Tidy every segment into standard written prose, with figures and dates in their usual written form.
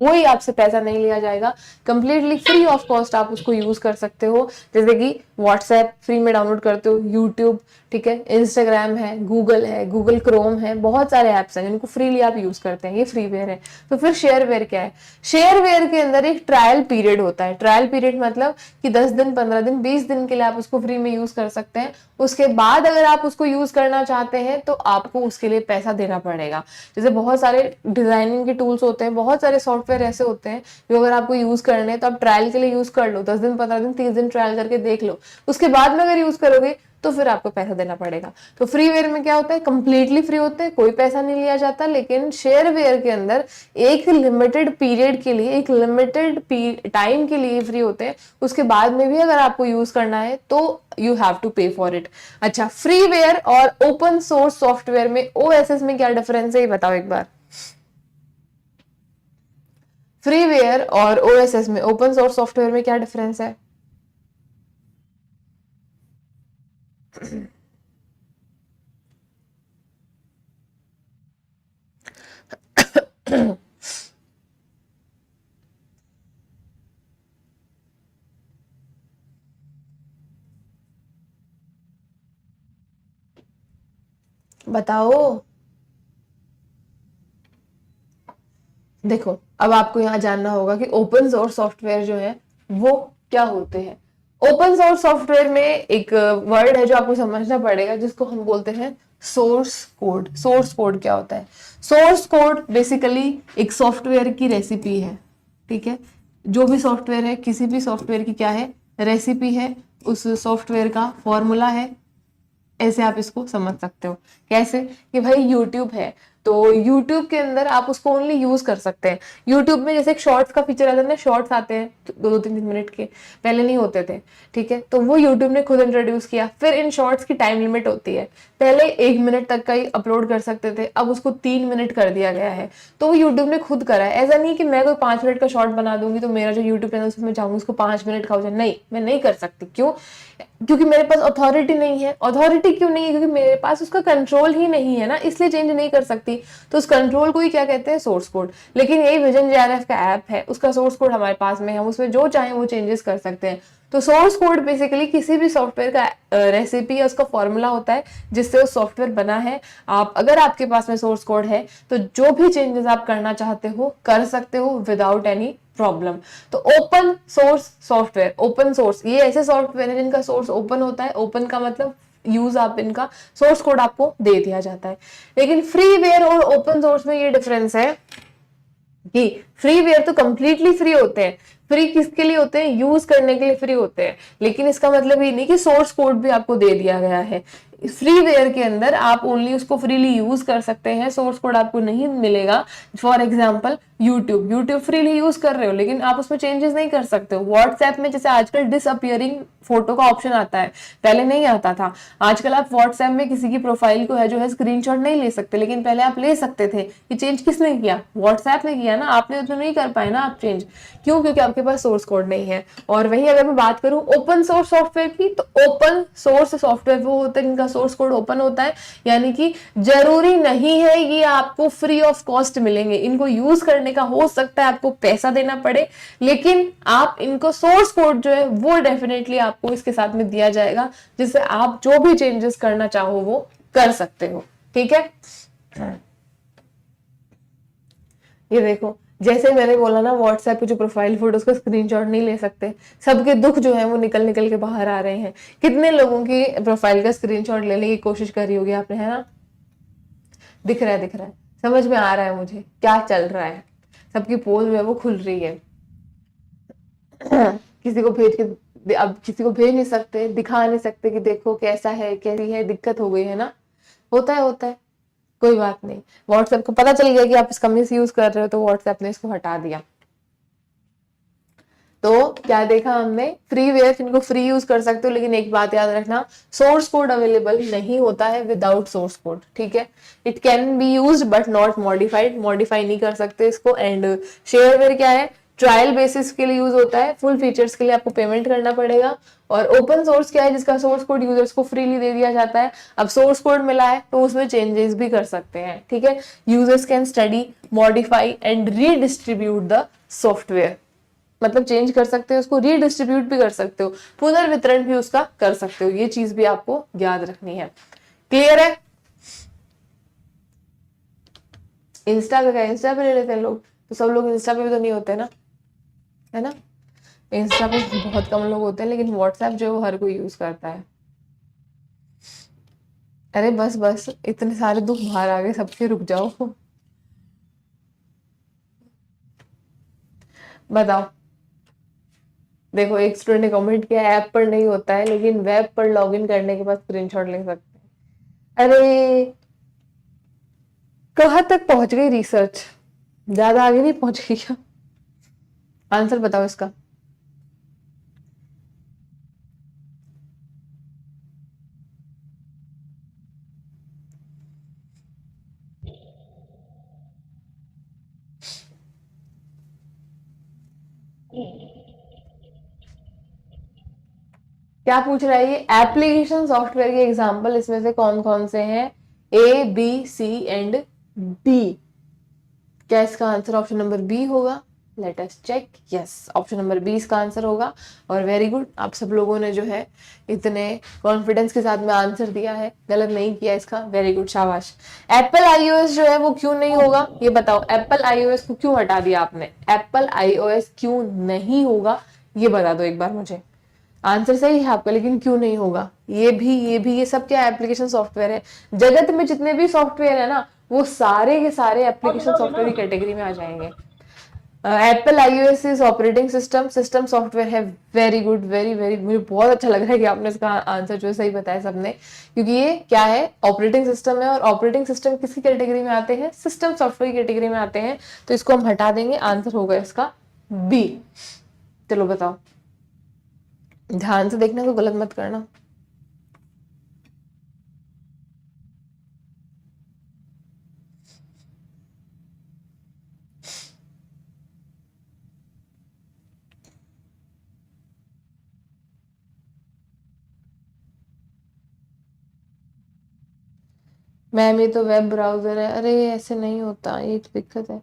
कोई आपसे पैसा नहीं लिया जाएगा, कंप्लीटली फ्री ऑफ कॉस्ट आप उसको यूज कर सकते हो। जैसे कि व्हाट्सएप फ्री में डाउनलोड करते हो, यूट्यूब, ठीक है, इंस्टाग्राम है, गूगल क्रोम है, बहुत सारे ऐप्स हैं जिनको फ्रीली आप यूज करते हैं, ये फ्रीवेयर है। तो फिर शेयरवेयर क्या है? शेयरवेयर के अंदर एक ट्रायल पीरियड होता है। ट्रायल पीरियड मतलब कि 10 दिन, 15 दिन, 20 दिन के लिए आप उसको फ्री में यूज कर सकते हैं। उसके बाद अगर आप उसको यूज करना चाहते हैं तो आपको उसके लिए पैसा देना पड़ेगा। जैसे बहुत सारे डिजाइनिंग के टूल्स होते हैं, बहुत सारे सॉफ्टवेयर ऐसे होते हैं जो अगर आपको यूज करने हैं तो आप ट्रायल के लिए यूज कर लो, 10 दिन, 15 दिन, 30 दिन ट्रायल करके देख लो। उसके बाद में अगर यूज करोगे तो फिर आपको पैसा देना पड़ेगा। तो फ्रीवेयर में क्या होता है? कंप्लीटली फ्री होते हैं, कोई पैसा नहीं लिया जाता। लेकिन शेयरवेयर के अंदर एक लिमिटेड पीरियड के लिए, एक लिमिटेड टाइम के लिए फ्री होते हैं। उसके बाद में भी अगर आपको यूज करना है तो यू हैव टू पे फॉर इट। अच्छा, फ्रीवेयर और ओपन सोर्स सॉफ्टवेयर में, ओएसएस में क्या डिफरेंस है ये बताओ एक बार। फ्रीवेयर और ओएसएस में, ओपन सोर्स सॉफ्टवेयर में क्या डिफरेंस है? बताओ। देखो, अब आपको यहाँ जानना होगा कि ओपन सोर्स सॉफ्टवेयर जो है वो क्या होते हैं। ओपन सोर्स सॉफ्टवेयर में एक वर्ड है जो आपको समझना पड़ेगा, जिसको हम बोलते हैं सोर्स कोड। सोर्स कोड क्या होता है? सोर्स कोड बेसिकली एक सॉफ्टवेयर की रेसिपी है, ठीक है। जो भी सॉफ्टवेयर है, किसी भी सॉफ्टवेयर की क्या है? रेसिपी है, उस सॉफ्टवेयर का फॉर्मूला है। ऐसे आप इसको समझ सकते हो। कैसे? कि भाई यूट्यूब है, तो यूट्यूब के अंदर आप उसको ओनली यूज कर सकते हैं। यूट्यूब में जैसे एक शॉर्ट्स का फीचर आता है ना, शॉर्ट्स आते हैं 2-3 मिनट के, पहले नहीं होते थे, ठीक है। तो वो यूट्यूब ने खुद इंट्रोड्यूस किया। फिर इन शॉर्ट्स की टाइम लिमिट होती है, पहले 1 मिनट तक का ही अपलोड कर सकते थे, अब उसको 3 मिनट कर दिया गया है। तो वो यूट्यूब ने खुद करा है। ऐसा नहीं कि मैं कोई 5 मिनट का शॉर्ट बना दूंगी तो मेरा जो यूट्यूब चैनल उसमें जाऊंगी उसको 5 मिनट का हो जाए, नहीं, मैं नहीं कर सकती। क्यों? क्योंकि मेरे पास अथॉरिटी नहीं है। अथॉरिटी क्यों नहीं है? क्योंकि मेरे पास उसका कंट्रोल ही नहीं है ना, इसलिए चेंज नहीं कर सकती। तो उस कंट्रोल को ही क्या कहते हैं? Source code. लेकिन यही विजन जेआरएफ का ऐप है, उसका सोर्स कोड हमारे पास में है, हम उसमें जो चाहे वो चेंजेस कर सकते हैं। तो सोर्स कोड बेसिकली किसी भी सॉफ्टवेयर का रेसिपी या उसका फॉर्मूला होता है जिससे वो सॉफ्टवेयर बना है। आप अगर आपके पास में सोर्स कोड है तो जो भी चेंजेस आप करना चाहते हो कर सकते हो विदाउट एनी प्रॉब्लम। तो open source software, open source, ये ऐसे सॉफ्टवेयर है जिनका सोर्स ओपन होता है। ओपन का मतलब यूज आप इनका सोर्स कोड आपको दे दिया जाता है। लेकिन फ्रीवेयर और ओपन सोर्स में ये डिफरेंस है कि फ्रीवेयर तो कंप्लीटली फ्री होते हैं। फ्री किसके लिए होते हैं? यूज करने के लिए फ्री होते हैं। लेकिन इसका मतलब ये नहीं कि सोर्स कोड भी आपको दे दिया गया है। फ्रीवेयर के अंदर आप ओनली उसको फ्रीली यूज कर सकते हैं, सोर्स कोड आपको नहीं मिलेगा। For example YouTube freely use कर रहे हो लेकिन आप उसमें चेंजेस नहीं कर सकते हो। व्हाट्सएप में जैसे आजकल डिसअपियरिंग फोटो का ऑप्शन आता है, पहले नहीं आता था। आजकल आप व्हाट्सएप में किसी की प्रोफाइल को है जो है स्क्रीनशॉट नहीं ले सकते, लेकिन पहले आप ले सकते थे। ये चेंज किसने किया? व्हाट्सएप ने किया ना, आपने तो नहीं कर पाए ना आप चेंज। क्यों? क्योंकि आपके पास सोर्स कोड नहीं है। और वही अगर मैं बात करूं ओपन सोर्स सॉफ्टवेयर की, तो ओपन सोर्स सॉफ्टवेयर वो होते हैं जिनका सोर्स कोड ओपन होता है। यानी कि जरूरी नहीं है ये आपको फ्री ऑफ कॉस्ट मिलेंगे, इनको यूज करने का हो सकता है आपको पैसा देना पड़े, लेकिन आप इनको सोर्स कोड जो है वो डेफिनेटली आपको इसके साथ में दिया जाएगा, जिससे आप जो भी चेंजेस करना चाहो वो कर सकते हो। ठीक है, ये देखो, जैसे मैंने बोला ना, व्हाट्सएप पे जो प्रोफाइल फोटोज का स्क्रीनशॉट नहीं ले सकते, सबके दुख जो है वो निकल निकल के बाहर आ रहे हैं। कितने लोगों की प्रोफाइल का स्क्रीनशॉट लेने की कोशिश करी होगी आपने, है ना? दिख रहा है, दिख रहा है, समझ में आ रहा है मुझे क्या चल रहा है। सबकी पोज जो है वो खुल रही है। किसी को भेज के, अब किसी को भेज नहीं सकते, दिखा नहीं सकते कि देखो कैसा है, कैसी है, दिक्कत हो गई है ना। होता है, होता है, कोई बात नहीं। व्हाट्सएप को पता चल गया कि आप इसका मिस यूज कर रहे हो, तो व्हाट्सएप ने इसको हटा दिया। तो क्या देखा हमने? फ्रीवेयर जिनको फ्री यूज कर सकते हो, लेकिन एक बात याद रखना, सोर्स कोड अवेलेबल नहीं होता है विदाउट सोर्स कोड। ठीक है, it can be use but not modified, modify नहीं कर सकते इसको। एंड शेयरवेयर क्या है? ट्रायल बेसिस के लिए यूज होता है, फुल फीचर्स के लिए आपको पेमेंट करना पड़ेगा। और ओपन सोर्स क्या है, जिसका सोर्स कोड यूजर्स को फ्रीली दे दिया जाता है। अब सोर्स कोड मिला है तो उसमें चेंजेस भी कर सकते हैं, ठीक है। Users can study, modify and redistribute the software, मतलब चेंज कर सकते हो उसको, रीडिस्ट्रीब्यूट भी कर सकते हो, पुनर्वितरण भी उसका कर सकते हो। ये चीज भी आपको याद रखनी है। क्लियर है? इंस्टा का क्या, इंस्टा पे ले लेते हैं लोग, तो सब लोग इंस्टा पे भी तो नहीं होते ना, है ना। इंस्टा पे बहुत कम लोग होते हैं, लेकिन व्हाट्सएप जो है वो हर कोई यूज करता है। अरे बस बस, इतने सारे दुख बाहर आ गए सबके, रुक जाओ। बताओ। देखो, एक स्टूडेंट ने कमेंट किया ऐप पर नहीं होता है, लेकिन वेब पर लॉगिन करने के बाद स्क्रीनशॉट ले सकते हैं। अरे कहाँ तक पहुंच गई रिसर्च, ज्यादा आगे नहीं पहुंच गई क्या? आंसर बताओ इसका। क्या पूछ रहा है ये? एप्लीकेशन सॉफ्टवेयर के एग्जांपल इसमें से कौन कौन से हैं? A, B, C and D. क्या इसका आंसर ऑप्शन नंबर बी होगा? Let us check. Yes, option number B इसका आंसर होगा। और वेरी गुड, आप सब लोगों ने जो है इतने कॉन्फिडेंस के साथ में आंसर दिया है, गलत नहीं किया इसका। वेरी गुड, शाबाश। एप्पल आईओएस जो है वो क्यों नहीं होगा, ये बताओ। एप्पल आईओएस को क्यों हटा दिया आपने? एप्पल आईओएस क्यों नहीं होगा, ये बता दो एक बार मुझे। आंसर सही है आपका, लेकिन क्यों नहीं होगा? ये सब क्या एप्लीकेशन सॉफ्टवेयर है। जगत में जितने भी सॉफ्टवेयर है ना, वो सारे के सारे एप्लीकेशन सॉफ्टवेयर की कैटेगरी में आ जाएंगे। Apple iOS is operating system, system software है। वेरी गुड, वेरी वेरी, मुझे बहुत अच्छा लग रहा है कि आपने इसका आंसर जो है सही बताया सबने, क्योंकि ये क्या है, ऑपरेटिंग सिस्टम है। और ऑपरेटिंग सिस्टम किसकी कैटेगरी में आते हैं? सिस्टम सॉफ्टवेयर की कैटेगरी में आते हैं। तो इसको हम हटा देंगे, आंसर होगा इसका बी। चलो बताओ, ध्यान से देखना, तो गलत मत करना। मैम ये तो वेब ब्राउजर है। अरे ऐसे नहीं होता, ये तो दिक्कत है।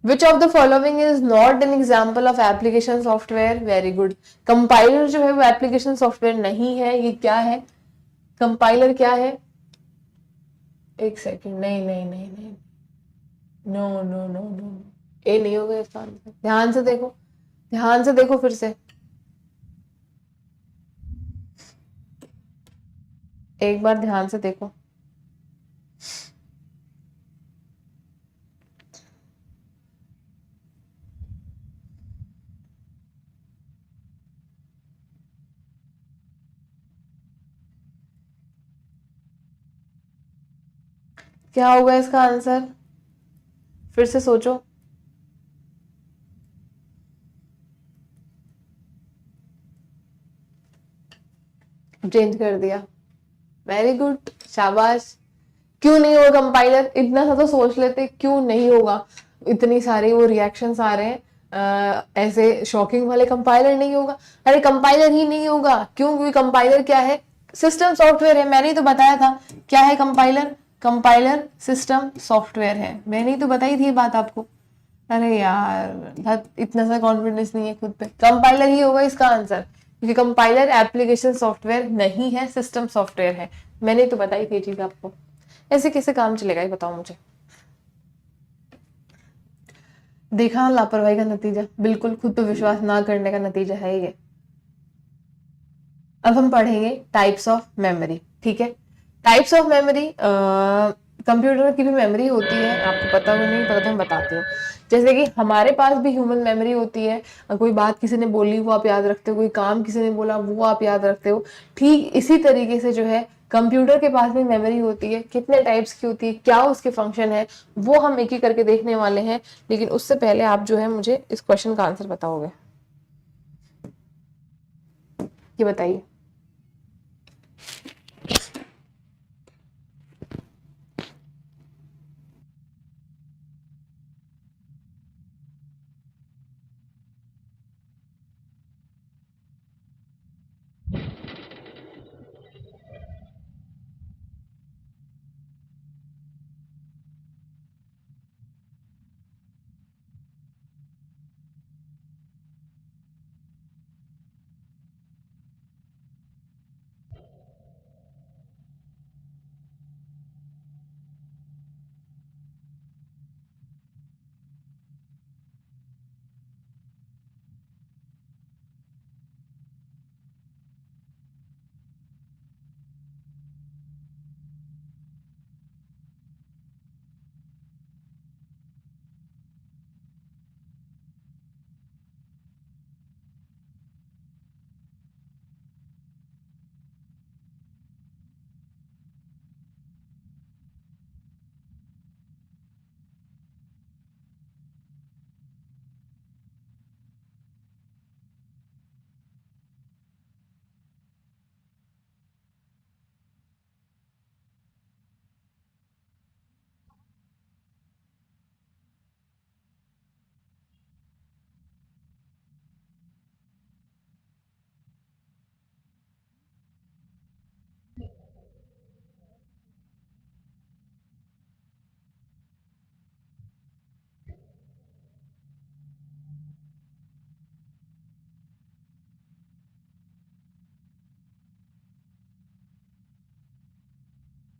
Which of the following is not an example of application software? Very good. Compiler जो है वो एप्लीकेशन सॉफ्टवेयर नहीं है। ये क्या है? कंपाइलर क्या है? एक सेकेंड, नहीं नहीं नहीं नहीं, नो नो नो नो, ये नहीं होगा इसका आंसर। ध्यान से देखो, ध्यान से देखो फिर से, एक बार ध्यान से देखो। क्या होगा इसका आंसर? फिर से सोचो। चेंज कर दिया, वेरी गुड, शाबाश। क्यों नहीं होगा कंपाइलर? इतना सा तो सोच लेते, क्यों नहीं होगा? इतनी सारी वो रिएक्शंस आ रहे हैं, ऐसे शॉकिंग वाले। कंपाइलर नहीं होगा? अरे कंपाइलर ही नहीं होगा, क्यों? क्योंकि कंपाइलर क्या है? सिस्टम सॉफ्टवेयर है। मैंने ही तो बताया था क्या है कंपाइलर। कंपाइलर सिस्टम सॉफ्टवेयर है, मैंने ही तो बताई थी ये बात आपको। अरे यार, इतना सा कॉन्फिडेंस नहीं है खुद पे। कंपाइलर ही होगा इसका आंसर, क्योंकि कंपाइलर एप्लीकेशन सॉफ्टवेयर नहीं है, सिस्टम सॉफ्टवेयर है। मैंने तो बताई थी ये चीज आपको। ऐसे कैसे काम चलेगा, ये बताओ मुझे। देखा, लापरवाही का नतीजा, बिल्कुल खुद पे विश्वास ना करने का नतीजा है ये। अब हम पढ़ेंगे टाइप्स ऑफ मेमोरी, ठीक है। टाइप्स ऑफ मेमोरी, कंप्यूटर की भी मेमोरी होती है, आपको पता हो नहीं पता तो मैं बताती हूँ। जैसे कि हमारे पास भी ह्यूमन मेमोरी होती है। कोई बात किसी ने बोली वो आप याद रखते हो, कोई काम किसी ने बोला वो आप याद रखते हो। ठीक इसी तरीके से जो है कंप्यूटर के पास भी मेमोरी होती है। कितने टाइप्स की होती है, क्या उसके फंक्शन है, वो हम एक ही करके देखने वाले हैं। लेकिन उससे पहले आप जो है मुझे इस क्वेश्चन का आंसर बताओगे। ये बताइए।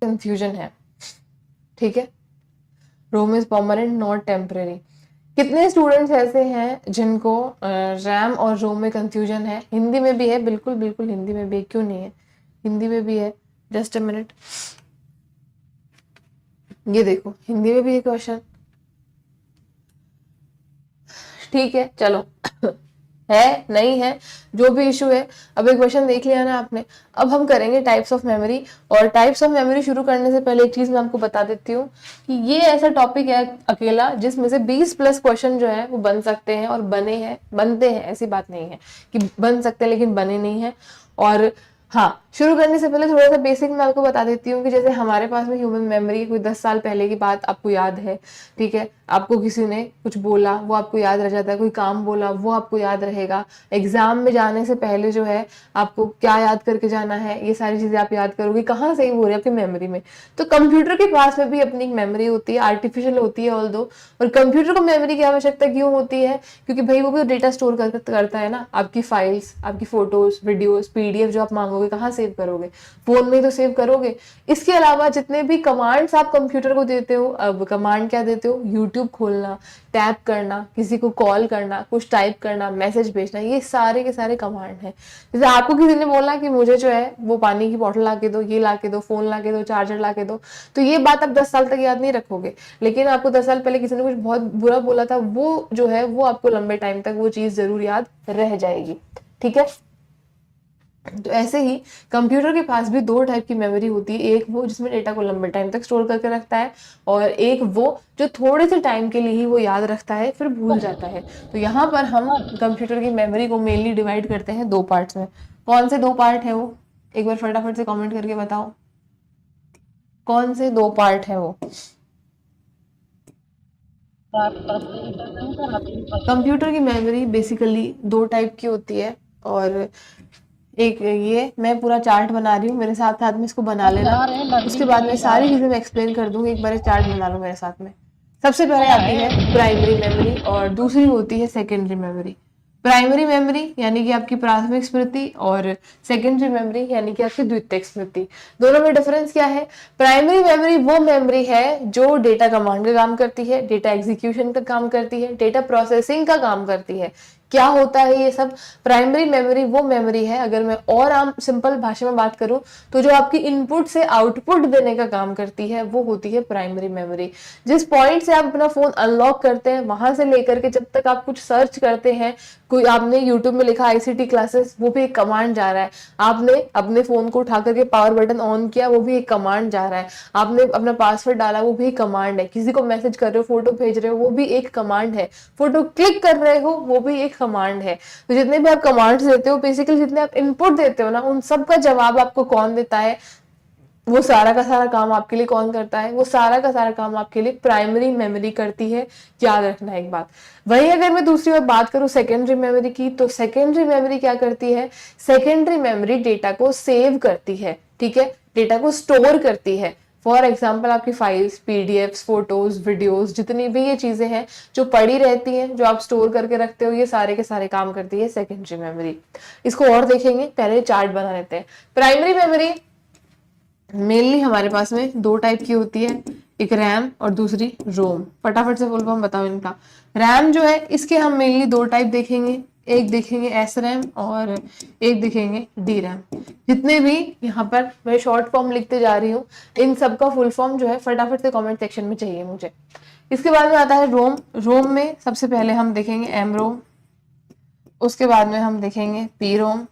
कंफ्यूजन है, ठीक है। रोम इज परमानेंट नॉट टेम्परेरी। कितने स्टूडेंट्स ऐसे हैं जिनको रैम और रोम में कंफ्यूजन है? हिंदी में भी है, बिल्कुल बिल्कुल हिंदी में भी है, क्यों नहीं है, हिंदी में भी है। जस्ट अ मिनट, ये देखो हिंदी में भी है क्वेश्चन, ठीक है चलो है नहीं है, जो भी इशू है। अब एक क्वेश्चन देख लिया ना आपने, अब हम करेंगे टाइप्स ऑफ मेमोरी। और टाइप्स ऑफ मेमोरी शुरू करने से पहले एक चीज मैं आपको बता देती हूँ कि ये ऐसा टॉपिक है अकेला जिसमें से 20 प्लस क्वेश्चन जो है वो बन सकते हैं और बने हैं, बनते हैं, ऐसी बात नहीं है कि बन सकते हैं लेकिन बने नहीं है। और हाँ, शुरू करने से पहले थोड़ा सा बेसिक मैं आपको बता देती हूँ कि जैसे हमारे पास में ह्यूमन मेमोरी कोई 10 साल पहले की बात आपको याद है, ठीक है, आपको किसी ने कुछ बोला वो आपको याद रह जाता है, कोई काम बोला वो आपको याद रहेगा, एग्जाम में जाने से पहले जो है आपको क्या याद करके जाना है, ये सारी चीजें आप याद करोगे, कहाँ सेव हो रही है आपकी मेमोरी में। तो कंप्यूटर के पास में भी अपनी एक मेमोरी होती है, आर्टिफिशियल होती है ऑल दो। और कंप्यूटर को मेमोरी की आवश्यकता क्यों होती है? क्योंकि भाई वो भी डेटा स्टोर करता है ना, आपकी फाइल्स, आपकी फोटोज, वीडियोस, पीडीएफ जो आप मांगोगे कहाँ सेव करोगे? फोन में ही तो सेव करोगे। इसके अलावा जितने भी कमांड्स आप कंप्यूटर को देते हो, अब कमांड क्या देते हो? यूट्यूब खोलना, टैप करना, किसी को कॉल करना, कुछ टाइप करना, मैसेज भेजना, ये सारे के सारे कमांड हैं। जैसे आपको किसी ने बोला कि मुझे जो है वो पानी की बोतल ला के दो, ये ला के दो, फोन ला के दो, चार्जर ला के दो, तो ये बात आप 10 साल तक याद नहीं रखोगे। लेकिन आपको 10 साल पहले किसी ने कुछ बहुत बुरा बोला था, वो जो है वो आपको लंबे टाइम तक वो चीज जरूर याद रह जाएगी, ठीक है। तो ऐसे ही कंप्यूटर के पास भी दो टाइप की मेमोरी होती है, एक वो जिसमें डेटा को लंबे टाइम तक स्टोर करके रखता है, और एक वो जो थोड़े से टाइम के लिए ही वो याद रखता है फिर भूल जाता है। तो यहाँ पर हम कंप्यूटर की मेमोरी को मेनली डिवाइड करते हैं दो पार्ट्स में। कौन से दो पार्ट है वो? एक बार फटाफट से कमेंट करके बताओ, कौन से दो पार्ट है वो? कंप्यूटर की मेमोरी बेसिकली दो टाइप की होती है। और एक ये मैं पूरा चार्ट बना रही हूँ, मेरे साथ साथ में इसको बना लेना, उसके बाद में सारी चीजें मैं एक्सप्लेन कर दूंगी, एक बार चार्ट बना लो मेरे साथ में। सबसे पहले आती है प्राइमरी मेमोरी और दूसरी होती है सेकेंडरी मेमोरी। प्राइमरी मेमोरी यानी कि आपकी प्राथमिक स्मृति, और सेकेंडरी मेमोरी यानी कि आपकी द्वितीयक स्मृति। दोनों में डिफरेंस क्या है? प्राइमरी मेमोरी वो मेमोरी है जो डेटा कमांड का काम करती है, डेटा एग्जीक्यूशन का काम करती है, डेटा प्रोसेसिंग का काम करती है। क्या होता है ये सब? प्राइमरी मेमोरी वो मेमोरी है, अगर मैं और आम सिंपल भाषा में बात करूं तो जो आपकी इनपुट से आउटपुट देने का काम करती है वो होती है प्राइमरी मेमोरी। जिस पॉइंट से आप अपना फोन अनलॉक करते हैं वहां से लेकर के जब तक आप कुछ सर्च करते हैं, कोई आपने यूट्यूब में लिखा आईसीटी क्लासेस, वो भी एक कमांड जा रहा है। आपने अपने फोन को उठा करके पावर बटन ऑन किया, वो भी एक कमांड जा रहा है। आपने अपना पासवर्ड डाला, वो भी एक कमांड है। किसी को मैसेज कर रहे हो, फोटो भेज रहे हो, वो भी एक कमांड है। फोटो क्लिक कर रहे हो, वो भी एक कमांड है। तो जितने भी आप कमांड्स देते हो, बेसिकली जितने आप इनपुट देते हो ना, उन सब का जवाब आपको कौन देता है? वो सारा का सारा काम आपके लिए कौन करता है? वो सारा का सारा काम आपके लिए प्राइमरी मेमोरी करती है। याद रखना एक बात। वही अगर मैं दूसरी बार बात करूं सेकेंडरी मेमोरी की, तो सेकेंडरी मेमोरी क्या करती है? सेकेंडरी मेमोरी डेटा को सेव करती है, ठीक है, डेटा को स्टोर करती है। फॉर एग्जाम्पल आपकी फाइल्स, पीडीएफ्स, फोटोज, वीडियोस, जितनी भी ये चीजें हैं जो पड़ी रहती हैं, जो आप स्टोर करके रखते हो, ये सारे के सारे काम करती है सेकेंडरी मेमोरी। इसको और देखेंगे, पहले चार्ट बना लेते हैं। प्राइमरी मेमोरी मेनली हमारे पास में दो टाइप की होती है, एक रैम और दूसरी रोम। फटाफट से फुल फॉर्म बताओ इनका। रैम जो है इसके हम मेनली दो टाइप देखेंगे, एक देखेंगे एस रैम और एक देखेंगे डी रैम। जितने भी यहाँ पर मैं शॉर्ट फॉर्म लिखते जा रही हूँ, इन सब का फुल फॉर्म जो है फटाफट से कमेंट सेक्शन में चाहिए मुझे। इसके बाद में आता है रोम। रोम में सबसे पहले हम देखेंगे एम रोम, उसके बाद में हम देखेंगे पी रोम,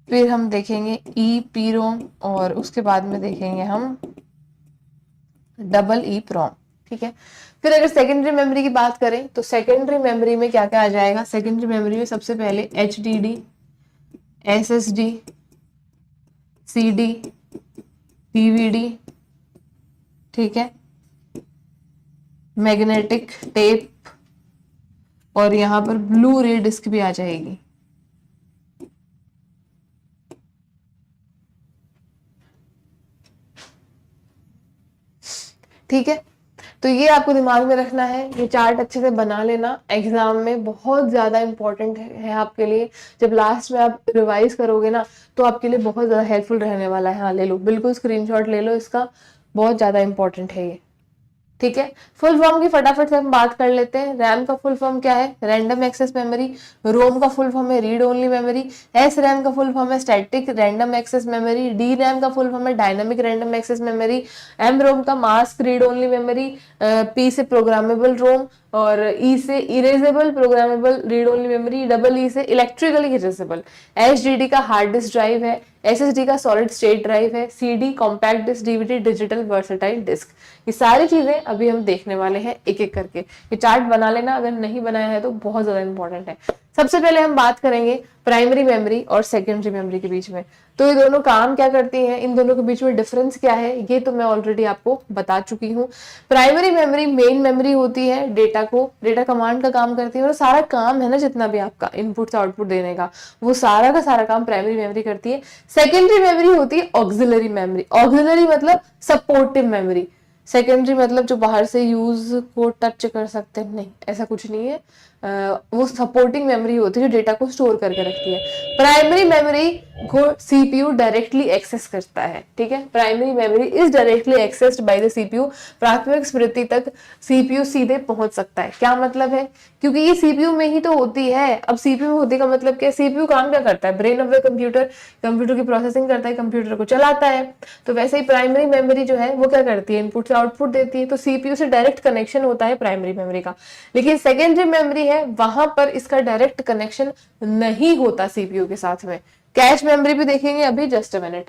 फिर हम देखेंगे ई पी रोम, और उसके बाद में देखेंगे हम डबल ई प्रोम, ठीक है। फिर अगर सेकेंडरी मेमोरी की बात करें तो सेकेंडरी मेमोरी में क्या क्या आ जाएगा? सेकेंडरी मेमोरी में सबसे पहले H D D, S S D, C D, DVD, ठीक है, मैग्नेटिक टेप, और यहां पर ब्लू रे डिस्क भी आ जाएगी। ठीक है, तो ये आपको दिमाग में रखना है, ये चार्ट अच्छे से बना लेना, एग्जाम में बहुत ज्यादा इंपॉर्टेंट है आपके लिए। जब लास्ट में आप रिवाइज करोगे ना तो आपके लिए बहुत ज्यादा हेल्पफुल रहने वाला है। हाँ ले लो, बिल्कुल स्क्रीनशॉट ले लो इसका, बहुत ज्यादा इंपॉर्टेंट है ये। ठीक है, फुल फॉर्म की फटाफट से हम बात कर लेते हैं। रैम का फुल फॉर्म क्या है? Random access memory. रोम का फुल फॉर्म है read only memory. S RAM का फुल फॉर्म है static random access memory. D RAM का फुल फॉर्म है dynamic random access memory. M ROM का mask read only memory. P से programmable ROM, और E से erasable programmable read only memory. Double E से electrically erasable. HDD का hard disk drive है। SSD का सॉलिड स्टेट ड्राइव है। CD compact disc, DVD digital versatile disc. ये सारी चीजें अभी हम देखने वाले हैं एक एक करके। ये चार्ट बना लेना, अगर नहीं बनाया है तो बहुत ज्यादा इंपॉर्टेंट है। सबसे पहले हम बात करेंगे प्राइमरी मेमोरी और सेकेंडरी मेमोरी के बीच में। तो ये दोनों काम क्या करती हैं, इन दोनों के बीच में डिफरेंस क्या है, ये तो मैं ऑलरेडी आपको बता चुकी हूँ। प्राइमरी मेमोरी मेन मेमोरी होती है, डेटा कमांड का काम करती है, और सारा काम है ना जितना भी आपका इनपुट से आउटपुट देने का, वो सारा का सारा काम प्राइमरी मेमोरी करती है। सेकेंडरी मेमोरी होती है ऑक्सिलरी मेमोरी। ऑक्सिलरी मतलब सपोर्टिव मेमोरी। सेकेंडरी मतलब जो बाहर से यूज को टच कर सकते हैं, नहीं ऐसा कुछ नहीं है। वो सपोर्टिंग मेमोरी होती है जो डेटा को स्टोर करके रखती है। प्राइमरी मेमोरी को सीपीयू डायरेक्टली एक्सेस करता है। ठीक है, primary memory is directly accessed by the CPU. प्राथमिक स्मृति तक सीपीयू सीधे पहुंच सकता है। क्या मतलब है? क्योंकि ये सीपीयू में ही तो होती है। अब सीपीयू में होती का मतलब क्या? सीपीयू काम क्या करता है? Brain of the computer, computer की प्रोसेसिंग करता है, कंप्यूटर को चलाता है। तो वैसे ही प्राइमरी मेमोरी जो है वो क्या करती है? इनपुट से आउटपुट देती है। तो सीपीयू से डायरेक्ट कनेक्शन होता है प्राइमरी मेमोरी का। लेकिन सेकेंडरी मेमोरी है, वहां पर इसका डायरेक्ट कनेक्शन नहीं होता सीपीयू के साथ में। कैश मेमोरी भी देखेंगे अभी, just a minute.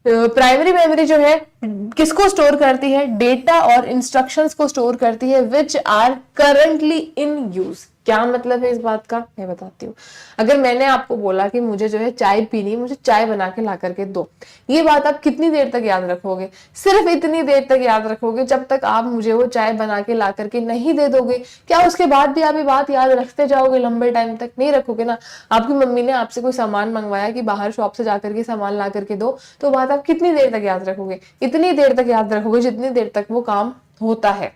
Primary memory जो है किसको स्टोर करती है? डेटा और इंस्ट्रक्शंस को स्टोर करती है which are currently in use. क्या मतलब है इस बात का, मैं बताती हूँ। अगर मैंने आपको बोला कि मुझे जो है चाय पीनी, मुझे चाय बना के ला करके दो, ये बात आप कितनी देर तक याद रखोगे? सिर्फ इतनी देर तक याद रखोगे जब तक आप मुझे वो चाय बना के ला करके नहीं दे दोगे। क्या उसके बाद भी आप ये बात याद रखते जाओगे? लंबे टाइम तक नहीं रखोगे ना। आपकी मम्मी ने आपसे कोई सामान मंगवाया कि बाहर शॉप से जाकर के सामान ला करके दो, तो बात आप कितनी देर तक याद रखोगे? इतनी देर तक याद रखोगे जितनी देर तक वो काम होता है।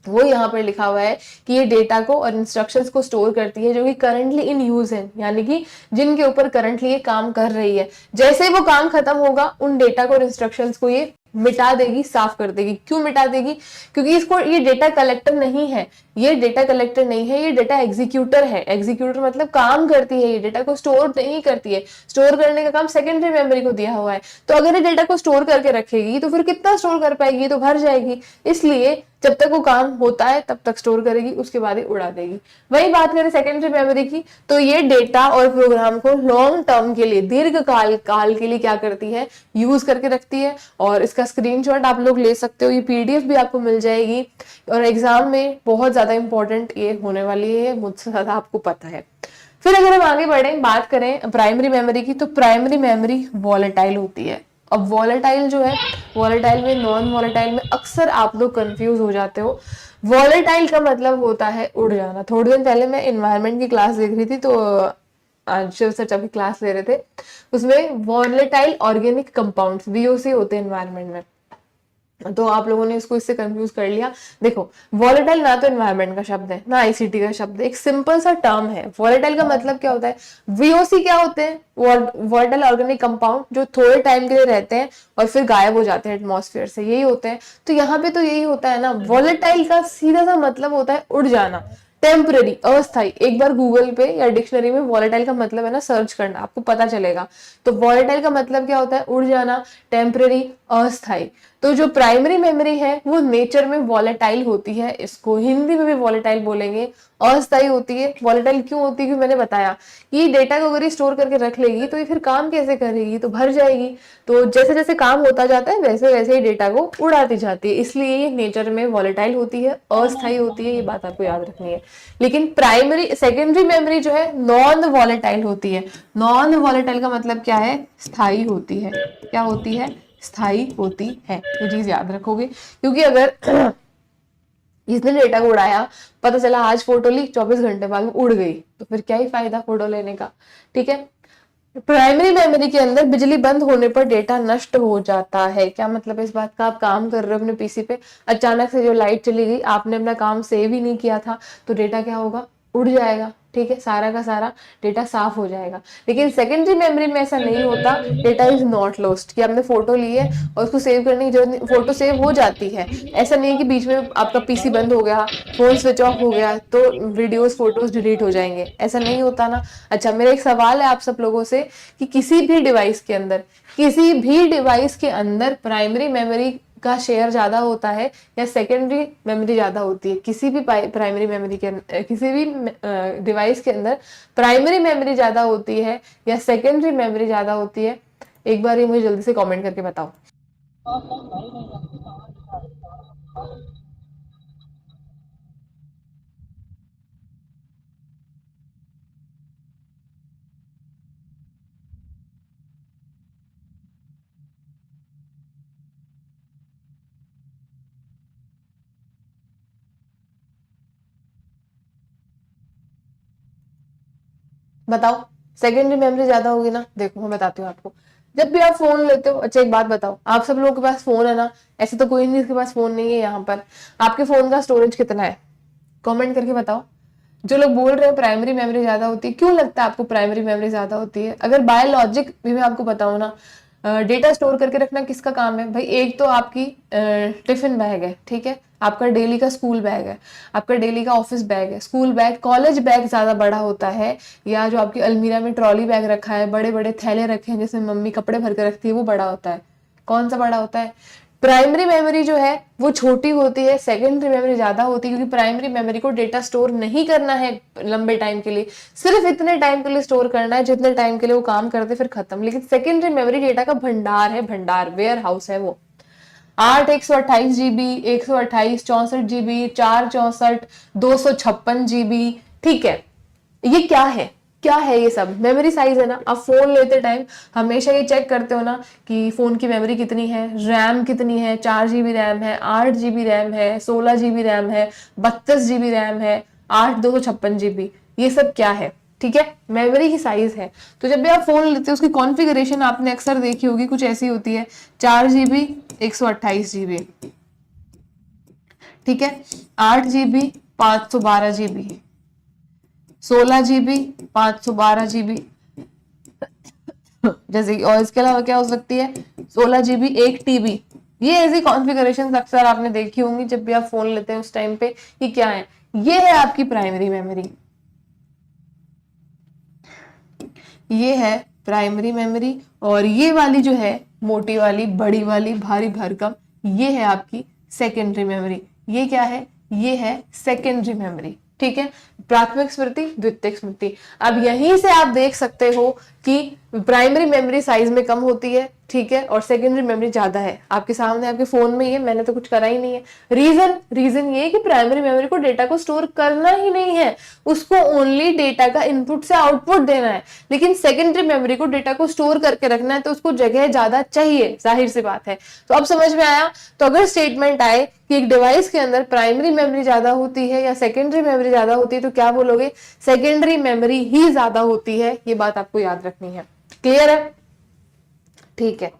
वो यहाँ पर लिखा हुआ है कि ये डेटा को और इंस्ट्रक्शंस को स्टोर करती है जो कि करंटली इन यूज है, यानी कि जिनके ऊपर करंटली ये काम कर रही है। जैसे वो काम खत्म होगा, उन डेटा को और इंस्ट्रक्शंस को ये मिटा देगी, साफ कर देगी। क्यों मिटा देगी? क्योंकि इसको ये डेटा कलेक्टर नहीं है, ये डेटा कलेक्टर नहीं है, ये डेटा एग्जीक्यूटर है। एग्जीक्यूटर मतलब काम करती है, ये डेटा को स्टोर नहीं करती है। स्टोर करने का काम सेकेंडरी मेमोरी को दिया हुआ है। तो अगर ये डेटा को स्टोर करके रखेगी तो फिर कितना स्टोर कर पाएगी? तो भर जाएगी। इसलिए जब तक वो काम होता है तब तक स्टोर करेगी, उसके बाद ही उड़ा देगी। वही बात करें सेकेंडरी मेमोरी की, तो ये डेटा और प्रोग्राम को लॉन्ग टर्म के लिए, दीर्घ काल के लिए क्या करती है? यूज करके रखती है। और इसका स्क्रीनशॉट आप लोग ले सकते हो, ये पीडीएफ भी आपको मिल जाएगी। और एग्जाम में बहुत ज्यादा इंपॉर्टेंट ये होने वाली है, मुझसे ज्यादा आपको पता है। फिर अगर हम आगे बढ़े, बात करें प्राइमरी मेमोरी की, तो प्राइमरी मेमोरी वॉलेटाइल होती है। अब वॉलेटाइल जो है, वॉलेटाइल में, नॉन वॉलेटाइल में अक्सर आप लोग कंफ्यूज हो जाते हो। वॉलेटाइल का मतलब होता है उड़ जाना। थोड़े दिन पहले मैं एनवायरनमेंट की क्लास देख रही थी, तो आज शिव सर जब क्लास ले रहे थे, उसमें वॉलेटाइल ऑर्गेनिक कंपाउंड्स वीओसी होते हैं एनवायरनमेंट में। तो आप लोगों ने इसको इससे कंफ्यूज कर लिया। देखो, वॉलेटाइल ना तो एनवायरनमेंट का शब्द है ना आईसीटी का शब्द है, एक सिंपल सा टर्म है। वॉलेटाइल का मतलब क्या होता है? वीओसी क्या होते हैं? वॉलेटाइल ऑर्गेनिक कंपाउंड, जो थोड़े टाइम के लिए रहते हैं और फिर गायब हो जाते हैं एटमॉस्फेयर से, यही होते हैं। तो यहाँ पे तो यही होता है ना। वॉलेटाइल का सीधा सा मतलब होता है उड़ जाना, टेम्पररी, अस्थाई। एक बार गूगल पे या डिक्शनरी में वॉलेटाइल का मतलब है ना सर्च करना, आपको पता चलेगा। तो वॉलेटाइल का मतलब क्या होता है? उड़ जाना, टेम्पररी, अस्थाई। तो जो प्राइमरी मेमोरी है वो नेचर में वॉलेटाइल होती है, इसको हिंदी में भी वॉलेटाइल बोलेंगे। अस्थाई होती है। वॉलेटाइल क्यों होती है? क्योंकि मैंने बताया कि डेटा को अगर ये स्टोर करके रख लेगी तो ये फिर काम कैसे करेगी? तो भर जाएगी। तो जैसे जैसे काम होता जाता है वैसे वैसे ही डेटा को उड़ाती जाती है, इसलिए ये नेचर में वॉलेटाइल होती है, अस्थाई होती है। ये बात आपको याद रखनी है। लेकिन सेकेंडरी मेमोरी जो है नॉन वॉलेटाइल होती है। नॉन वॉलेटाइल का मतलब क्या है? स्थायी होती है। क्या होती है? स्थायी होती है। ये चीज याद रखोगे, क्योंकि अगर इसने डेटा को उड़ाया, पता चला आज फोटो ली, 24 घंटे बाद में उड़ गई, तो फिर क्या ही फायदा फोटो लेने का। ठीक है, प्राइमरी मेमोरी के अंदर बिजली बंद होने पर डेटा नष्ट हो जाता है। क्या मतलब है इस बात का? आप काम कर रहे हो अपने पीसी पे, अचानक से जो लाइट चली गई, आपने अपना काम सेव ही नहीं किया था, तो डेटा क्या होगा? उड़ जाएगा। ठीक है, सारा का सारा डेटा साफ हो जाएगा। लेकिन सेकेंडरी मेमोरी में ऐसा नहीं होता। डेटा इज नॉट लॉस्ट, कि आपने फोटो ली है और उसको सेव करने की जरूरत नहीं, फोटो सेव हो जाती है। ऐसा नहीं है कि बीच में आपका पीसी बंद हो गया, फोन स्विच ऑफ हो गया तो वीडियोस फोटोज डिलीट हो जाएंगे, ऐसा नहीं होता ना। अच्छा, मेरा एक सवाल है आप सब लोगों से कि किसी भी डिवाइस के अंदर प्राइमरी मेमोरी का शेयर ज्यादा होता है या सेकेंडरी मेमोरी ज्यादा होती है? किसी भी प्राइमरी मेमोरी के किसी भी डिवाइस के अंदर प्राइमरी मेमोरी ज्यादा होती है या सेकेंडरी मेमोरी ज्यादा होती है? एक बार ये मुझे जल्दी से कमेंट करके बताओ। बताओ, सेकेंडरी मेमोरी ज्यादा होगी ना? देखो मैं बताती हूँ आपको। जब भी आप फोन लेते हो, अच्छा एक बात बताओ, आप सब लोगों के पास फोन है ना? ऐसे तो कोई नहीं जिसके पास फोन नहीं है यहाँ पर। आपके फोन का स्टोरेज कितना है? कमेंट करके बताओ। जो लोग बोल रहे हैं प्राइमरी मेमोरी ज्यादा होती है, क्यों लगता है आपको प्राइमरी मेमोरी ज्यादा होती है? अगर बायोलॉजिक भी मैं आपको बताऊं ना, डेटा स्टोर करके रखना किसका काम है भाई? एक तो आपकी टिफिन बैग है, ठीक है, आपका डेली का स्कूल बैग है, आपका डेली का ऑफिस बैग है, स्कूल बैग, कॉलेज बैग ज्यादा बड़ा होता है, या जो आपकी अलमीरा में ट्रॉली बैग रखा है, बड़े बड़े थैले रखे हैं जिसमें मम्मी कपड़े भर के रखती है, वो बड़ा होता है। कौन सा बड़ा होता है? प्राइमरी मेमोरी जो है वो छोटी होती है, सेकेंडरी मेमोरी ज्यादा होती है, क्योंकि प्राइमरी मेमोरी को डेटा स्टोर नहीं करना है लंबे टाइम के लिए, सिर्फ इतने टाइम के लिए स्टोर करना है जितने टाइम के लिए वो काम करते, फिर खत्म। लेकिन सेकेंडरी मेमोरी डेटा का भंडार है, भंडार, वेयर हाउस है वो। 8 128 GB, 128 64 GB, 4 64, 256 GB, ठीक है। ये क्या है? क्या है ये सब? मेमोरी साइज है ना। आप फोन लेते टाइम हमेशा ये चेक करते हो ना कि फोन की मेमोरी कितनी है, रैम कितनी है, 4 GB रैम है, 8 GB रैम है, 16 GB रैम है, 32 GB रैम है, 8 256 GB, ये सब क्या है? ठीक है, मेमोरी की साइज है। तो जब भी आप फोन लेते हो उसकी कॉन्फ़िगरेशन आपने अक्सर देखी होगी, कुछ ऐसी होती है, 4 GB, 128 GB, ठीक है, 8 GB, 512 GB, 16 GB, 512 GB, जैसे कि, और इसके अलावा क्या हो सकती है, 16 GB, 1 TB। ये ऐसी कॉन्फ़िगरेशन अक्सर आपने देखी होंगी जब भी आप फोन लेते हैं उस टाइम पे। ये क्या है? ये है आपकी प्राइमरी मेमोरी। ये है प्राइमरी मेमोरी। और ये वाली जो है, मोटी वाली, बड़ी वाली, भारी भरकम, ये है आपकी सेकेंडरी मेमोरी। ये क्या है? ये है सेकेंडरी मेमोरी, ठीक है। प्राथमिक स्मृति, द्वितीयक स्मृति। अब यहीं से आप देख सकते हो कि प्राइमरी मेमोरी साइज में कम होती है, ठीक है, और सेकेंडरी मेमोरी ज्यादा है। आपके सामने आपके फोन में ही है, मैंने तो कुछ करा ही नहीं है। रीजन ये है कि प्राइमरी मेमोरी को डेटा को स्टोर करना ही नहीं है, उसको ओनली डेटा का इनपुट से आउटपुट देना है। लेकिन सेकेंडरी मेमोरी को डेटा को स्टोर करके रखना है तो उसको जगह ज्यादा चाहिए, जाहिर सी बात है। तो अब समझ में आया? तो अगर स्टेटमेंट आए कि एक डिवाइस के अंदर प्राइमरी मेमोरी ज्यादा होती है या सेकेंडरी मेमोरी ज्यादा होती है, तो क्या बोलोगे? सेकेंडरी मेमोरी ही ज्यादा होती है। ये बात आपको याद रखनी है। क्लियर है? ठीक है,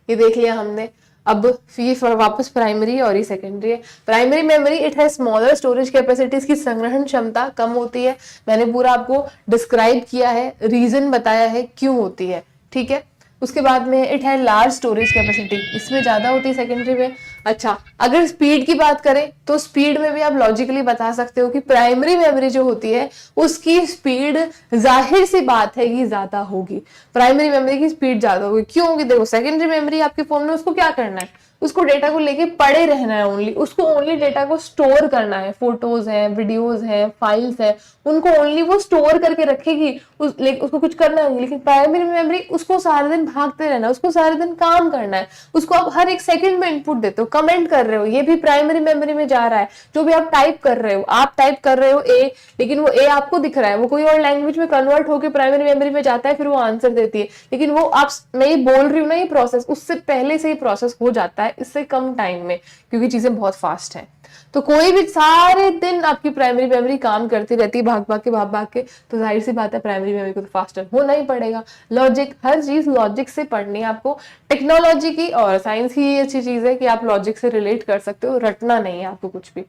ये देख लिया हमने। अब ये वापस प्राइमरी और ये सेकेंडरी है। प्राइमरी मेमोरी, इट है स्मॉलर स्टोरेज कैपेसिटी, इसकी संग्रहण क्षमता कम होती है। मैंने पूरा आपको डिस्क्राइब किया है, रीजन बताया है क्यों होती है, ठीक है। उसके बाद में इट है लार्ज स्टोरेज कैपेसिटी, इसमें ज्यादा होती है सेकेंडरी में। अच्छा, अगर स्पीड की बात करें तो स्पीड में भी आप लॉजिकली बता सकते हो कि प्राइमरी मेमोरी जो होती है उसकी स्पीड, जाहिर सी बात है कि ज्यादा होगी। प्राइमरी मेमोरी की स्पीड ज्यादा होगी। क्यों होगी? देखो, सेकेंडरी मेमोरी आपके फोन में, उसको क्या करना है? उसको डेटा को लेके पड़े रहना है ओनली, उसको ओनली डेटा को स्टोर करना है। फोटोज हैं, वीडियोज हैं, फाइल्स हैं, उनको ओनली वो स्टोर करके रखेगी, उसको कुछ करना नहीं। लेकिन प्राइमरी मेमोरी, उसको सारे दिन भागते रहना, उसको सारे दिन काम करना है, उसको आप हर एक सेकंड में इनपुट देते हो, कमेंट कर रहे हो, ये भी प्राइमरी मेमोरी में जा रहा है। जो भी आप टाइप कर रहे हो, आप टाइप कर रहे हो ए, लेकिन वो ए आपको दिख रहा है, वो कोई और लैंग्वेज में कन्वर्ट होकर प्राइमरी मेमोरी में जाता है, फिर वो आंसर देती है। लेकिन वो आप, मैं ये बोल रही हूँ ना, ये प्रोसेस उससे पहले से ही प्रोसेस हो जाता है, है इससे कम टाइम में, क्योंकि चीजें बहुत फास्ट हैं। तो कोई भी सारे दिन आपकी प्राइमरी मेमोरी काम करती रहती है भाग भाग के, तो जाहिर सी बात है प्राइमरी मेमोरी को तो फास्टर होना ही पड़ेगा। लॉजिक, हर चीज लॉजिक से पढ़नी है आपको। टेक्नोलॉजी की और साइंस की ये अच्छी चीज है कि आप लॉजिक से रिलेट कर सकते हो, रटना नहीं है आपको कुछ भी।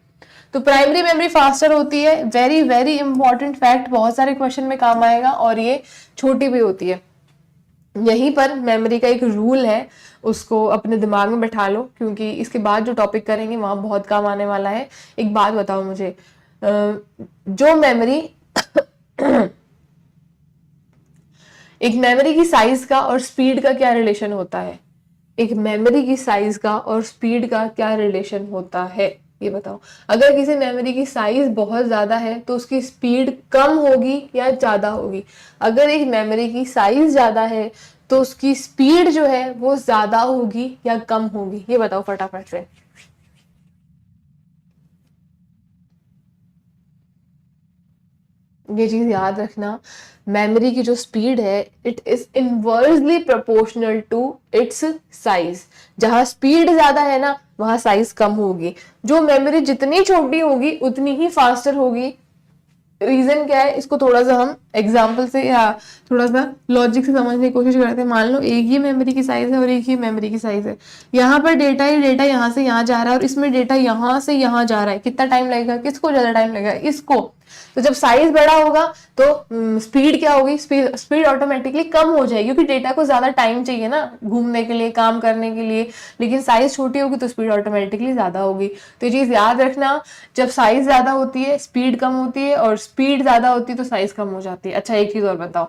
तो प्राइमरी मेमोरी फास्टर होती है, वेरी वेरी इंपॉर्टेंट फैक्ट, बहुत सारे क्वेश्चन में काम आएगा, और ये छोटी भी होती है। यहीं पर मेमोरी का एक रूल है, उसको अपने दिमाग में बैठा लो, क्योंकि इसके बाद जो टॉपिक करेंगे वहां बहुत काम आने वाला है। एक बात बताओ मुझे, जो मेमोरी एक मेमोरी की साइज का और स्पीड का क्या रिलेशन होता है? एक मेमोरी की साइज का और स्पीड का क्या रिलेशन होता है, ये बताओ। अगर किसी मेमोरी की साइज बहुत ज्यादा है तो उसकी स्पीड कम होगी या ज्यादा होगी? अगर एक मेमोरी की साइज ज्यादा है तो उसकी स्पीड जो है वो ज्यादा होगी या कम होगी? ये बताओ फटाफट से। ये चीज याद रखना, मेमोरी की जो स्पीड है it is inversely proportional to its size. जहां स्पीड ज्यादा है ना वहां साइज कम होगी। जो मेमोरी जितनी छोटी होगी उतनी ही फास्टर होगी। रीजन क्या है, इसको थोड़ा सा हम एग्जाम्पल से या थोड़ा सा लॉजिक से समझने की कोशिश करते हैं। मान लो एक ही मेमोरी की साइज है और एक ही मेमोरी की साइज है, यहाँ पर डेटा ही डेटा यहाँ से यहाँ जा रहा है और इसमें डेटा यहाँ से यहाँ जा रहा है। कितना टाइम लगेगा? किसको ज्यादा टाइम लगेगा? इसको। तो जब साइज बड़ा होगा तो स्पीड क्या होगी? स्पीड ऑटोमेटिकली कम हो जाएगी, क्योंकि डेटा को ज्यादा टाइम चाहिए ना घूमने के लिए, काम करने के लिए। लेकिन साइज छोटी होगी तो स्पीड ऑटोमेटिकली ज्यादा होगी। तो ये चीज याद रखना, जब साइज ज्यादा होती है स्पीड कम होती है, और स्पीड ज्यादा होती है तो साइज कम हो जाती है। अच्छा एक चीज और बताओ,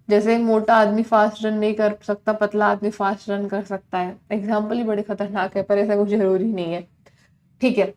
जैसे मोटा आदमी फास्ट रन नहीं कर सकता, पतला आदमी फास्ट रन कर सकता है। एग्जाम्पल ही बड़े खतरनाक है, पर ऐसा कुछ जरूरी नहीं है, ठीक है।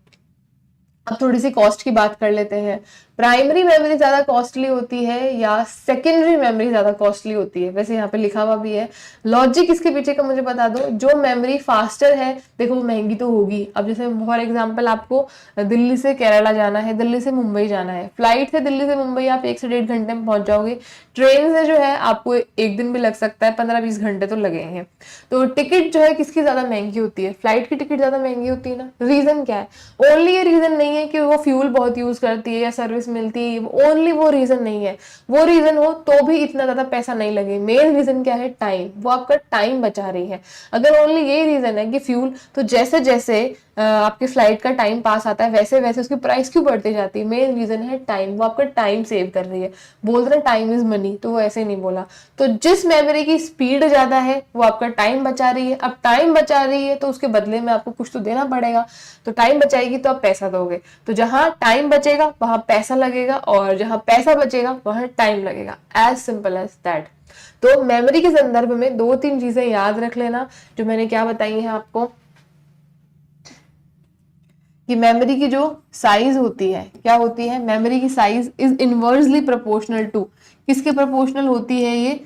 अब थोड़ी सी कॉस्ट की बात कर लेते हैं। प्राइमरी मेमोरी ज्यादा कॉस्टली होती है या सेकेंडरी मेमोरी ज्यादा कॉस्टली होती है? वैसे यहाँ पे लिखा हुआ भी है, लॉजिक इसके पीछे का मुझे बता दो। जो मेमोरी फास्टर है देखो वो महंगी तो होगी। अब जैसे फॉर एग्जांपल आपको दिल्ली से केरला जाना है, दिल्ली से मुंबई जाना है, फ्लाइट से दिल्ली से मुंबई आप 1 से 1.5 घंटे में पहुंच जाओगे। ट्रेन से जो है आपको 1 दिन भी लग सकता है, 15-20 घंटे तो लगे हैं। तो टिकट जो है किसकी ज्यादा महंगी होती है? फ्लाइट की टिकट ज्यादा महंगी होती है ना। रीजन क्या है? ओनली ये रीजन नहीं है कि वो फ्यूल बहुत यूज करती है या सर्विस मिलती है, ओनली वो रीजन नहीं है। वो रीजन हो तो भी इतना ज्यादा पैसा नहीं लगे। मेन रीजन क्या है? टाइम। वो आपका टाइम बचा रही है। अगर ओनली यही रीजन है कि फ्यूल, तो जैसे जैसे आपके फ्लाइट का टाइम पास आता है वैसे वैसे उसकी प्राइस क्यों बढ़ती जाती है? मेन रीजन है टाइम। वो आपका टाइम सेव कर रही है। बोल रहे टाइम इज मनी, तो वो ऐसे नहीं बोला। तो जिस मेमोरी की स्पीड ज्यादा है वो आपका टाइम बचा रही है। अब टाइम बचा रही है तो उसके बदले में आपको कुछ तो देना पड़ेगा। तो टाइम बचाएगी तो आप पैसा दोगे। तो जहां टाइम बचेगा वहां पैसा लगेगा, और जहां पैसा बचेगा वहां टाइम लगेगा। As simple as that. तो मेमोरी के संदर्भ में 2-3 चीजें याद रख लेना जो मैंने क्या बताई है आपको, कि मेमोरी की जो साइज होती है क्या होती है? मेमोरी की size is inversely proportional to, किसके प्रोपोर्शनल होती है ये?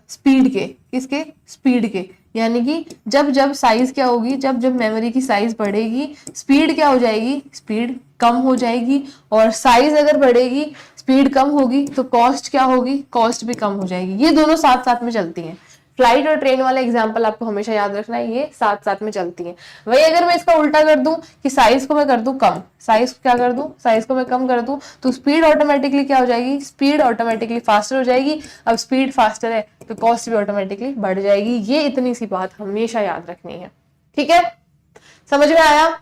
स्पीड के। किसके? स्पीड के। यानी कि जब जब साइज क्या होगी, जब जब मेमोरी की साइज बढ़ेगी स्पीड क्या हो जाएगी? स्पीड कम हो जाएगी। और साइज अगर बढ़ेगी स्पीड कम होगी तो कॉस्ट क्या होगी? कॉस्ट भी कम हो जाएगी। ये दोनों साथ साथ में चलती हैं। फ्लाइट और ट्रेन वाला एग्जाम्पल आपको हमेशा याद रखना है, ये साथ साथ में चलती है। वही अगर मैं इसका उल्टा कर दूं कि साइज को मैं कर दूं कम, साइज को क्या कर दूं? साइज को मैं कम कर दूं, तो स्पीड ऑटोमेटिकली क्या हो जाएगी? स्पीड ऑटोमेटिकली फास्टर हो जाएगी। अब स्पीड फास्टर है तो कॉस्ट भी ऑटोमेटिकली बढ़ जाएगी। ये इतनी सी बात हमेशा याद रखनी है, ठीक है। समझ में आया?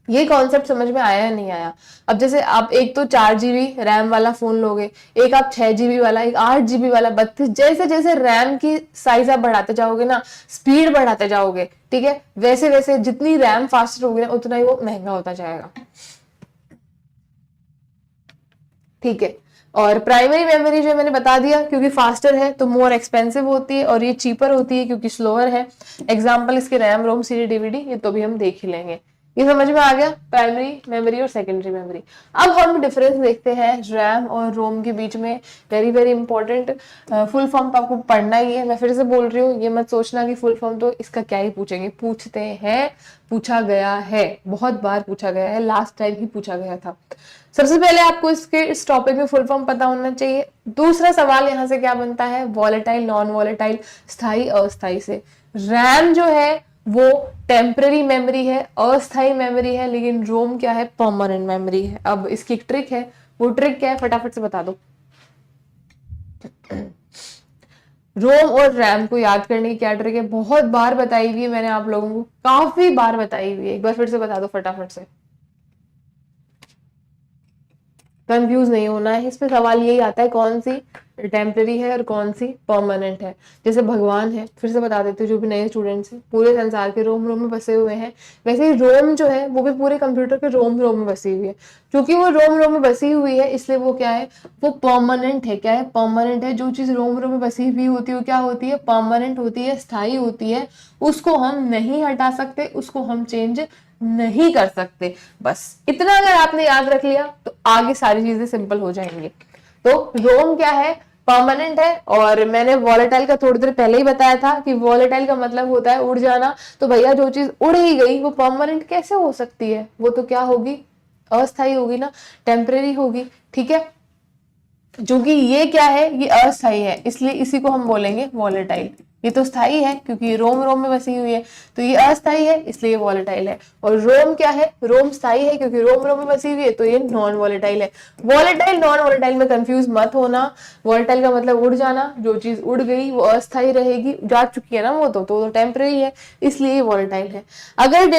ये कॉन्सेप्ट समझ में आया या नहीं आया? अब जैसे आप एक तो 4 GB रैम वाला फोन लोगे, एक आप 6 GB वाला, एक 8 GB वाला, 32, जैसे जैसे रैम की साइज आप बढ़ाते जाओगे ना, स्पीड बढ़ाते जाओगे, ठीक है, वैसे वैसे जितनी रैम फास्टर होगी ना उतना ही वो महंगा होता जाएगा, ठीक है। और प्राइमरी मेमोरी जो मैंने बता दिया, क्योंकि फास्टर है तो मोर एक्सपेंसिव होती है, और ये चीपर होती है क्योंकि स्लोअर है। एग्जाम्पल इसके रैम, रोम, CD, DVD, ये तो भी हम देख ही लेंगे। ये समझ में आ गया प्राइमरी मेमोरी और सेकेंडरी मेमोरी। अब हम डिफरेंस देखते हैं रैम और रोम के बीच में। Very very important, full form तो आपको पढ़ना ही है। मैं फिर से बोल रही हूँ, ये मत सोचना कि फुल फॉर्म तो इसका क्या ही पूछेंगे। पूछते हैं, पूछा गया है, बहुत बार पूछा गया है, लास्ट टाइम ही पूछा गया था। सबसे पहले आपको इसके इस टॉपिक में फुल फॉर्म पता होना चाहिए। दूसरा सवाल यहाँ से क्या बनता है? वॉलेटाइल, नॉन वॉलेटाइल, स्थायी अस्थायी से। रैम जो है वो टेम्पररी मेमोरी है, अस्थाई मेमोरी है, लेकिन रोम क्या है, परमानेंट मेमोरी है। अब इसकी एक ट्रिक है, वो ट्रिक क्या है फटाफट से बता दो। रोम और रैम को याद करने की क्या ट्रिक है, बहुत बार बताई हुई है मैंने आप लोगों को, काफी बार बताई हुई है, एक बार फिर से बता दो फटाफट से, कंफ्यूज नहीं होना है। इसमें सवाल यही आता है कौन सी टेम्पररी है और कौन सी परमानेंट है। जैसे भगवान है, फिर से बता देते हैं जो भी नए स्टूडेंट्स हैं, पूरे संसार के रोम रोम में बसे हुए हैं, वैसे ही रोम जो है वो भी पूरे कंप्यूटर के रोम रोम में बसी हुई है। क्योंकि वो रोम रोम में बसी हुई है इसलिए वो क्या है, वो परमानेंट है। क्या है, परमानेंट है। जो चीज रोम रोम में बसी हुई होती है वो क्या होती है, परमानेंट होती है, स्थायी होती है। उसको हम नहीं हटा सकते, उसको हम चेंज नहीं कर सकते। बस इतना अगर आपने याद रख लिया तो आगे सारी चीजें सिंपल हो जाएंगी। तो रोम क्या है, परमानेंट है। और मैंने वॉलेटाइल का थोड़ी देर पहले ही बताया था कि वॉलेटाइल का मतलब होता है उड़ जाना। तो भैया जो चीज उड़ ही गई वो परमानेंट कैसे हो सकती है, वो तो क्या होगी, अस्थाई होगी ना, टेम्परेरी होगी। ठीक है, क्योंकि ये क्या है, ये अस्थाई है, इसलिए इसी को हम बोलेंगे वॉलेटाइल। ये तो स्थाई है क्योंकि ये रोम रोम में बसी हुई है, तो ये अस्थाई है इसलिए ये वॉलेटाइल है। और रोम क्या है, रोम स्थाई है क्योंकि रोम रोम में बसी हुई है, तो ये नॉन वॉलेटाइल है। वॉलेटाइल नॉन वॉलेटाइल में कंफ्यूज मत होना। वॉलेटाइल का मतलब उड़ जाना, जो चीज उड़ गई वो अस्थाई रहेगी, जा चुकी है ना वो तो टेम्परेरी है, इसलिए ये वॉलेटाइल है। अगर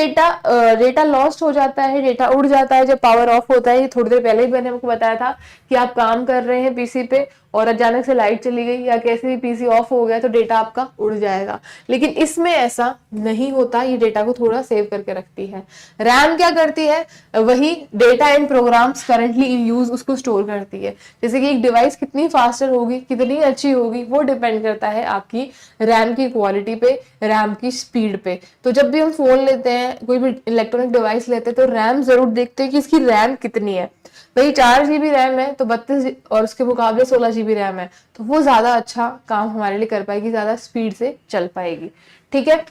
डेटा लॉस्ट हो जाता है, डेटा उड़ जाता है जब पावर ऑफ होता है, ये थोड़ी देर पहले ही मैंने आपको बताया था कि आप काम कर रहे हैं पीसी पे और अचानक से लाइट चली गई या कैसे भी पीसी ऑफ हो गया तो डेटा आपका उड़ जाएगा। लेकिन इसमें ऐसा नहीं होता, ये डेटा को थोड़ा सेव करके रखती है। रैम क्या करती है, वही data and programs currently in use उसको स्टोर करती है। जैसे कि एक डिवाइस कितनी फास्टर होगी, कितनी अच्छी होगी, वो डिपेंड करता है आपकी रैम की क्वालिटी पे, रैम की स्पीड पे। तो जब भी हम फोन लेते हैं, कोई भी इलेक्ट्रॉनिक डिवाइस लेते हैं, तो रैम जरूर देखते हैं कि इसकी रैम कितनी है। भाई 4 GB रैम है तो 32 और उसके मुकाबले 16 GB रैम है, तो वो ज्यादा अच्छा काम हमारे लिए कर पाएगी, ज्यादा स्पीड से चल पाएगी। ठीक है,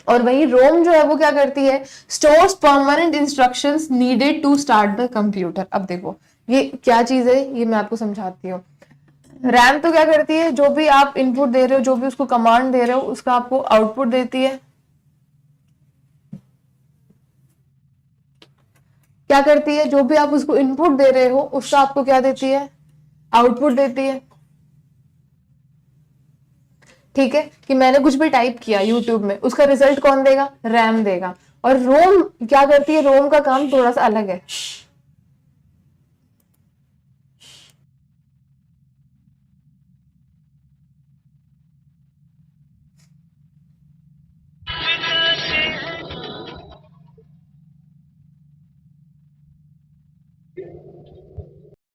और वही रोम जो है वो क्या करती है, stores permanent instructions needed to start the computer. अब देखो ये क्या चीज है, ये मैं आपको समझाती हूँ। रैम तो क्या करती है, जो भी आप इनपुट दे रहे हो, जो भी उसको कमांड दे रहे हो, उसका आपको आउटपुट देती है। क्या करती है, जो भी आप उसको इनपुट दे रहे हो उसका आपको क्या देती है, आउटपुट देती है। ठीक है, कि मैंने कुछ भी टाइप किया यूट्यूब में, उसका रिजल्ट कौन देगा, रैम देगा। और रोम क्या करती है, रोम का काम थोड़ा सा अलग है।